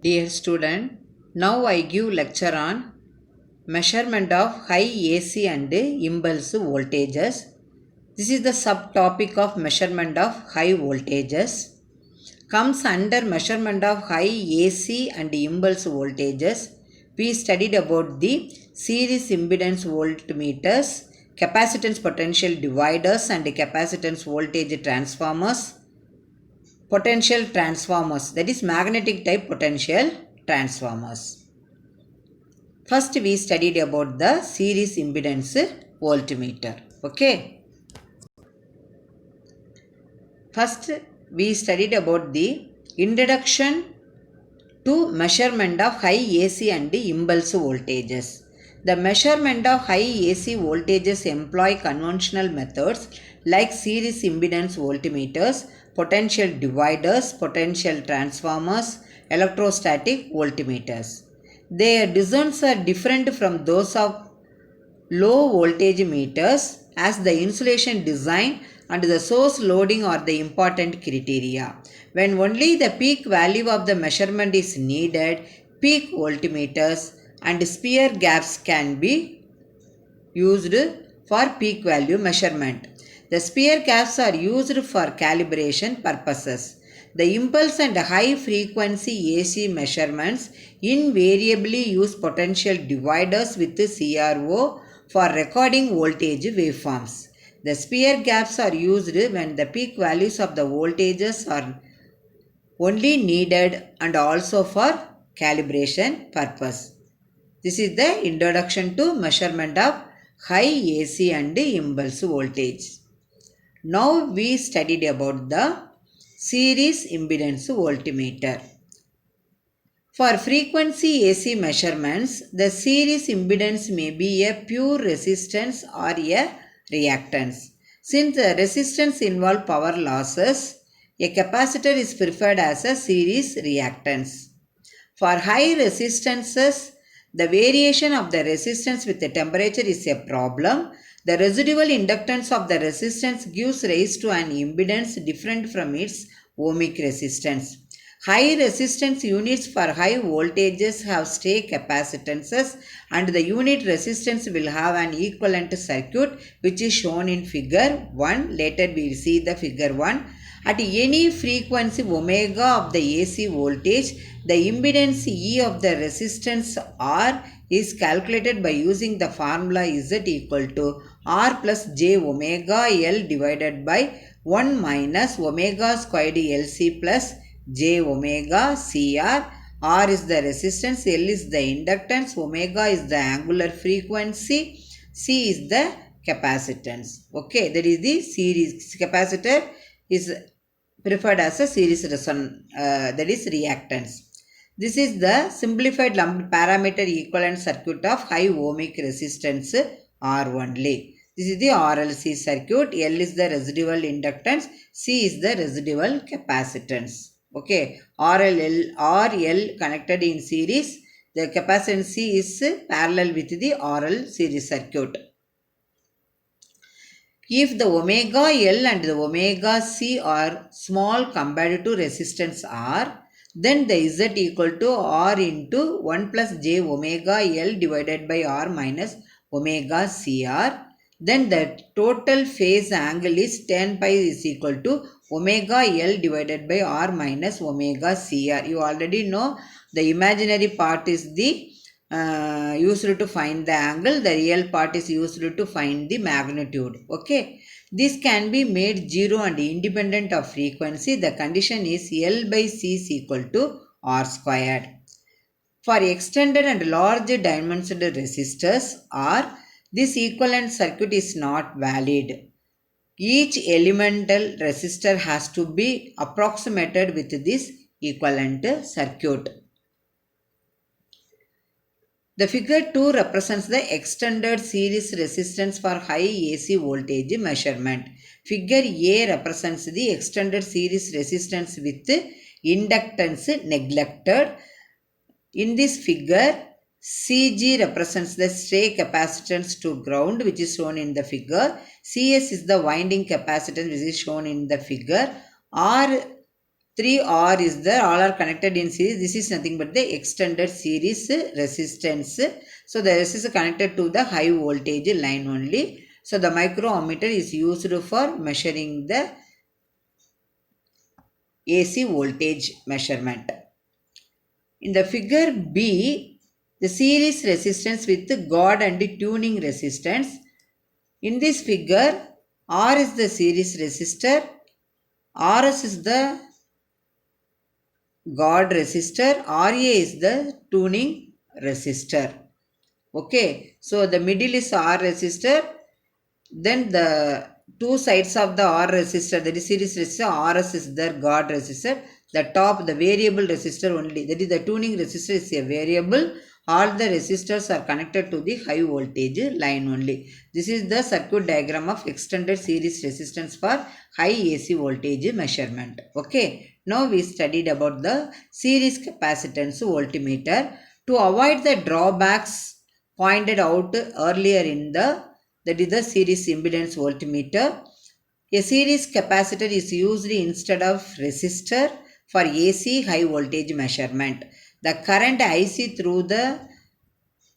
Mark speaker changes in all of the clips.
Speaker 1: Dear student, now I give lecture on measurement of high AC and impulse voltages. This is the subtopic of measurement of high voltages. Comes under measurement of high AC and impulse voltages. We studied about the series impedance voltmeters, capacitance potential dividers and capacitance voltage transformers, potential transformers, that is magnetic type potential transformers. First we studied about the series impedance voltmeter. Okay. First we studied about the introduction to measurement of high AC and impulse voltages. The measurement of high AC voltages employ conventional methods like series impedance voltmeters, potential dividers, potential transformers, electrostatic voltmeters. Their designs are different from those of low voltage meters as the insulation design and the source loading are the important criteria. When only the peak value of the measurement is needed, peak voltmeters and spear gaps can be used for peak value measurement. The spear gaps are used for calibration purposes. The impulse and high frequency AC measurements invariably use potential dividers with CRO for recording voltage waveforms. The spear gaps are used when the peak values of the voltages are only needed and also for calibration purpose. This is the introduction to measurement of high AC and impulse voltage. Now we studied about the series impedance voltmeter. For frequency AC measurements, the series impedance may be a pure resistance or a reactance. Since the resistance involves power losses, a capacitor is preferred as a series reactance. For high resistances, the variation of the resistance with the temperature is a problem. The residual inductance of the resistance gives rise to an impedance different from its ohmic resistance. High resistance units for high voltages have stay capacitances and the unit resistance will have an equivalent circuit which is shown in figure 1. Later we will see the figure 1. At any frequency omega of the AC voltage, the impedance E of the resistance R is calculated by using the formula Z equal to R plus J omega L divided by 1 minus omega squared LC plus J omega CR. R is the resistance, L is the inductance, omega is the angular frequency, C is the capacitance. Okay, that is the series capacitor is preferred as a series that is reactance. This is the simplified lumped parameter equivalent circuit of high ohmic resistance R only. This is the RLC circuit. L is the residual inductance, C is the residual capacitance. Okay, RL connected in series. The capacitance C is parallel with the RL series circuit. If the omega L and the omega C are small compared to resistance R, then the Z equal to R into 1 plus J omega L divided by R minus omega CR. Then the total phase angle is tan pi is equal to omega L divided by R minus omega CR. You already know the imaginary part is the used to find the angle, the real part is used to find the magnitude. Okay, this can be made 0 and independent of frequency. The condition is L by C is equal to R squared. For extended and large dimensional resistors R, this equivalent circuit is not valid. Each elemental resistor has to be approximated with this equivalent circuit. The figure 2 represents the extended series resistance for high AC voltage measurement. Figure A represents the extended series resistance with inductance neglected. In this figure, CG represents the stay capacitance to ground which is shown in the figure. CS is the winding capacitance which is shown in the figure. R 3R is there, all are connected in series. This is nothing but the extended series resistance. So the resistance is connected to the high voltage line only. So the microammeter is used for measuring the AC voltage measurement. In the figure B, the series resistance with God and tuning resistance. In this figure, R is the series resistor, RS is the God resistor, RA is the tuning resistor. Okay, so the middle is R resistor, then the two sides of the R resistor, that is series resistor, RS is the God resistor. The top, the variable resistor only, that is the tuning resistor is a variable. All the resistors are connected to the high voltage line only. This is the circuit diagram of extended series resistance for high AC voltage measurement. Okay, now we studied about the series capacitance voltmeter. To avoid the drawbacks pointed out earlier in that is the series impedance voltmeter. A series capacitor is used instead of resistor for AC high voltage measurement. The current IC through the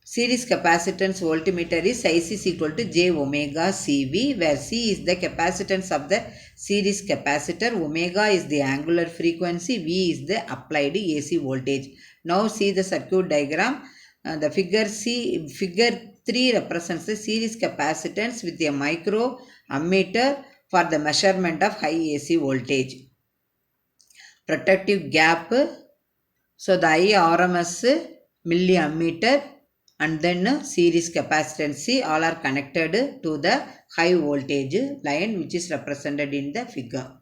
Speaker 1: series capacitance voltmeter is IC is equal to J omega CV, where C is the capacitance of the series capacitor, omega is the angular frequency, V is the applied AC voltage. Now see the circuit diagram. The figure 3 represents the series capacitance with a micro ammeter for the measurement of high AC voltage. Protective gap, so the IRMS milliammeter and then series capacitance, all are connected to the high voltage line which is represented in the figure.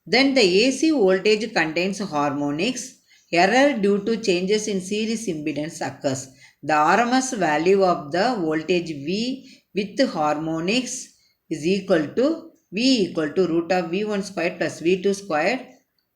Speaker 1: Then the AC voltage contains harmonics. Error due to changes in series impedance occurs. The RMS value of the voltage V with harmonics is equal to V equal to root of V1 squared plus V2 squared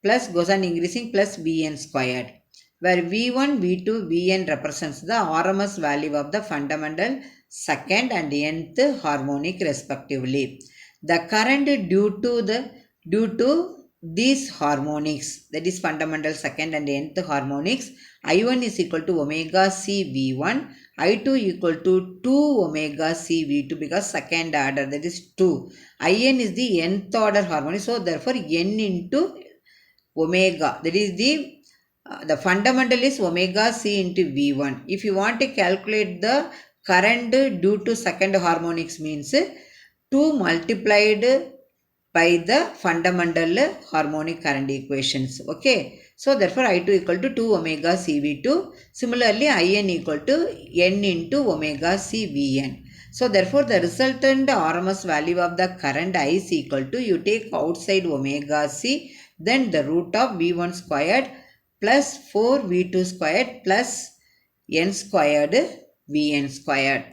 Speaker 1: plus goes on increasing plus Vn squared, where V1, V2, Vn represents the RMS value of the fundamental, second and nth harmonic respectively. The current due to these harmonics, that is fundamental, second and nth harmonics, I1 is equal to omega C V1, I2 equal to 2 omega C V2 because second order, that is 2. In is the nth order harmonic, so therefore n into omega, that is the fundamental is omega C into V1. If you want to calculate the current due to second harmonics means 2 multiplied by the fundamental harmonic current equations. Okay. So therefore I2 equal to 2 omega CV2. Similarly In equal to n into omega CVn. So therefore the resultant RMS value of the current I is equal to, you take outside omega C, then the root of V1 squared plus 4 V2 squared plus n squared Vn squared.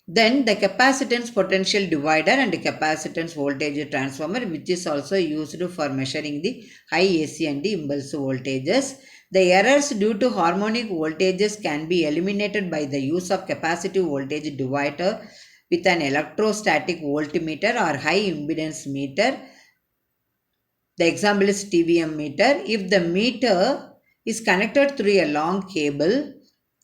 Speaker 1: Then the capacitance potential divider and capacitance voltage transformer, which is also used for measuring the high AC and impulse voltages. The errors due to harmonic voltages can be eliminated by the use of capacitive voltage divider with an electrostatic voltmeter or high impedance meter. The example is TVM meter. If the meter is connected through a long cable,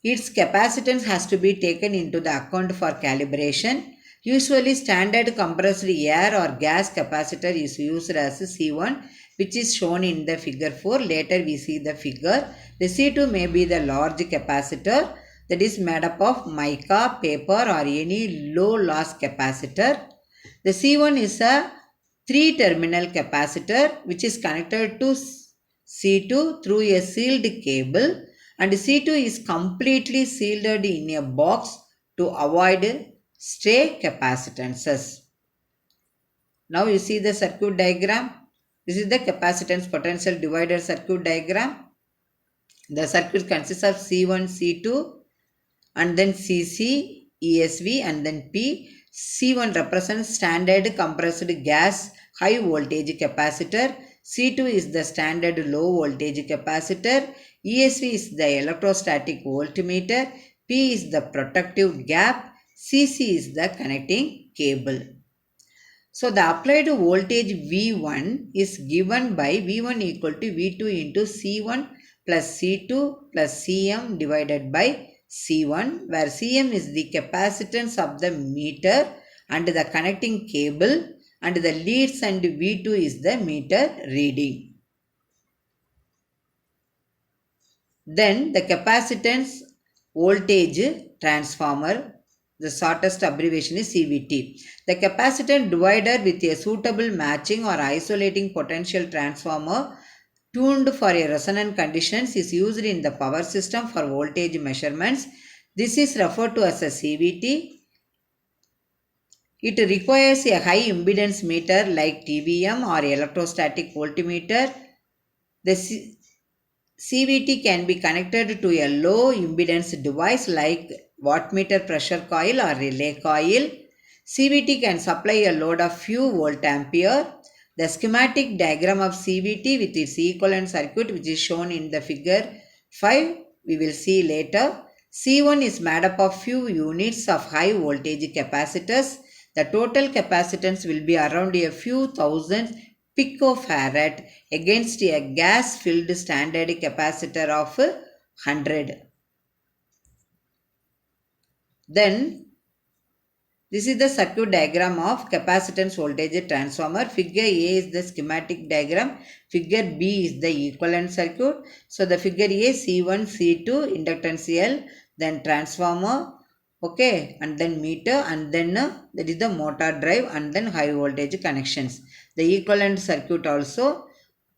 Speaker 1: its capacitance has to be taken into the account for calibration. Usually standard compressed air or gas capacitor is used as C1, which is shown in the figure 4. Later we see the figure. The C2 may be the large capacitor that is made up of mica, paper or any low loss capacitor. The C1 is a 3-terminal capacitor which is connected to C2 through a sealed cable, and C2 is completely sealed in a box to avoid stray capacitances. Now you see the circuit diagram. This is the capacitance potential divider circuit diagram. The circuit consists of C1, C2 and then CC, ESV and then P. C1 represents standard compressed gas high voltage capacitor. C2 is the standard low voltage capacitor. ESV is the electrostatic voltmeter. P is the protective gap. CC is the connecting cable. So the applied voltage V1 is given by V1 equal to V2 into C1 plus C2 plus Cm divided by C1, where Cm is the capacitance of the meter and the connecting cable, and the leads, and V2 is the meter reading. Then the capacitance voltage transformer, the shortest abbreviation is CVT. The capacitance divider with a suitable matching or isolating potential transformer tuned for a resonant conditions is used in the power system for voltage measurements. This is referred to as a CVT. It requires a high impedance meter like TVM or electrostatic voltmeter. The CVT can be connected to a low impedance device like wattmeter pressure coil or relay coil. CVT can supply a load of few volt ampere. The schematic diagram of CVT with its equivalent circuit, which is shown in the figure 5, we will see later. C1 is made up of few units of high voltage capacitors. The total capacitance will be around a few thousand picofarad against a gas-filled standard capacitor of 100. Then this is the circuit diagram of capacitance voltage transformer. Figure A is the schematic diagram. Figure B is the equivalent circuit. So the figure A, C1, C2, inductance L, then transformer, okay, and then meter, and then that is the motor drive, and then high voltage connections. The equivalent circuit also,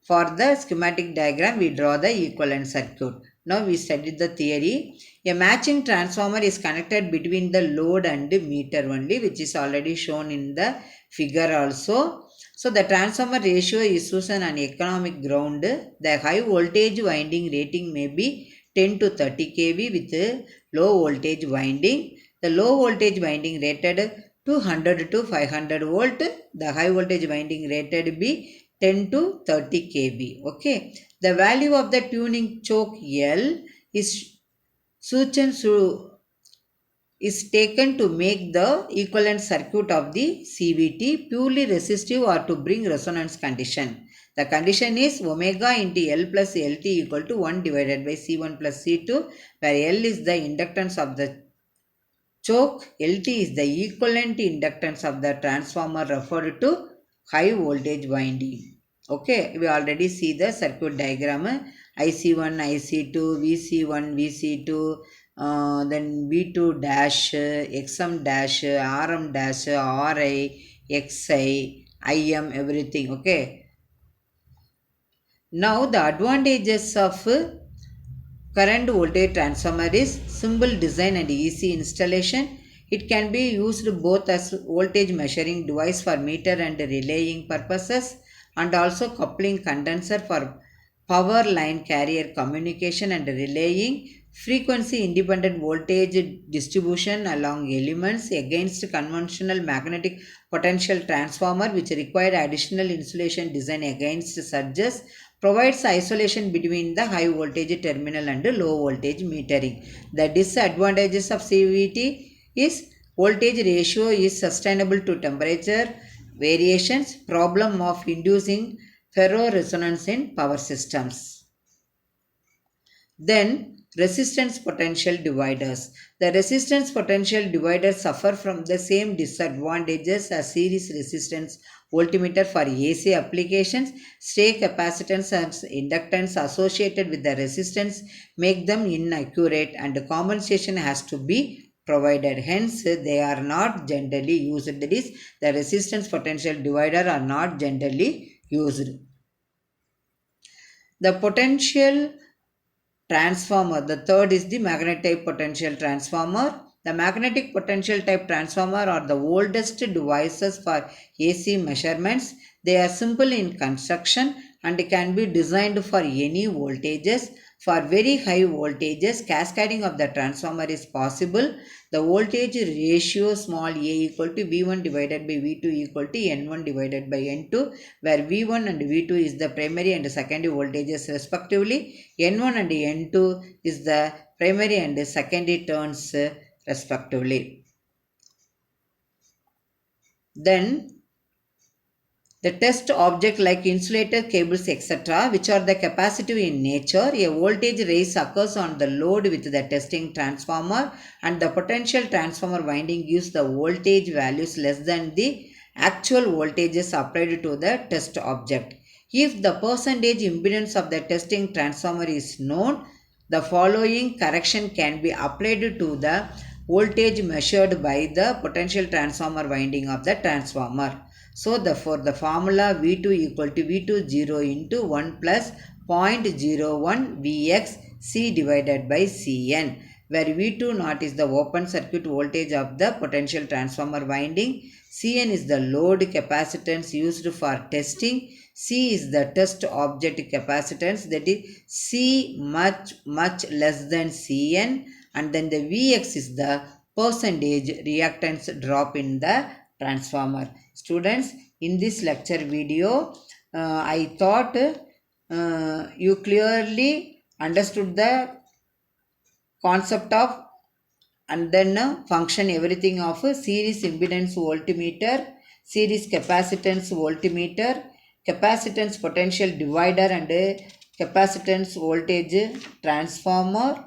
Speaker 1: for the schematic diagram we draw the equivalent circuit. Now we studied the theory. A matching transformer is connected between the load and meter only, which is already shown in the figure also. So the transformer ratio is chosen on economic ground. The high voltage winding rating may be 10 to 30 kV with low voltage winding. The low voltage winding rated 200 to 500 volt. The high voltage winding rated be 10 to 30 kV. Okay. The value of the tuning choke L is is taken to make the equivalent circuit of the CVT purely resistive or to bring resonance condition. The condition is omega into L plus LT equal to 1 divided by C1 plus C2, where L is the inductance of the choke, LT is the equivalent inductance of the transformer referred to high voltage winding. Okay, we already see the circuit diagram. IC1, IC2, VC1, VC2, then V2 dash, XM dash, RM dash, RI, XI, IM, everything. Okay. Now the advantages of current voltage transformer is simple design and easy installation. It can be used both as voltage measuring device for meter and relaying purposes, and also coupling condenser for power line carrier communication and relaying, frequency independent voltage distribution along elements against conventional magnetic potential transformer, which required additional insulation design against surges, provides isolation between the high voltage terminal and low voltage metering. The disadvantages of CVT is voltage ratio is sustainable to temperature variations, problem of inducing ferro resonance in power systems. Then resistance potential dividers. The resistance potential dividers suffer from the same disadvantages as series resistance voltmeter for AC applications. Stray capacitance and inductance associated with the resistance make them inaccurate, and compensation has to be provided. Hence, they are not generally used. That is, the resistance potential divider are not generally used. The potential transformer. The third is the magnetic potential transformer. The magnetic potential type transformer are the oldest devices for AC measurements. They are simple in construction and can be designed for any voltages. For very high voltages, cascading of the transformer is possible. The voltage ratio small a equal to V1 divided by V2 equal to N1 divided by N2, where V1 and V2 is the primary and secondary voltages respectively. N1 and N2 is the primary and secondary turns respectively. Then The test object like insulator, cables, etc., which are the capacitive in nature, a voltage raise occurs on the load with the testing transformer and the potential transformer winding gives the voltage values less than the actual voltages applied to the test object. If the percentage impedance of the testing transformer is known, the following correction can be applied to the voltage measured by the potential transformer winding of the transformer. So, for the formula V2 equal to V20 into 1 plus 0.01 Vx C divided by Cn, where V2 naught is the open circuit voltage of the potential transformer winding, Cn is the load capacitance used for testing, C is the test object capacitance, that is C much less than Cn, and then the Vx is the percentage reactance drop in the transformer. Students, in this lecture video, I thought you clearly understood the concept of and then function everything of a series impedance voltmeter, series capacitance voltmeter, capacitance potential divider and capacitance voltage transformer,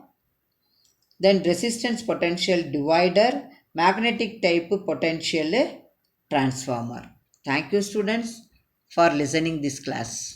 Speaker 1: then resistance potential divider, magnetic type potential transformer. Thank you students for listening this class.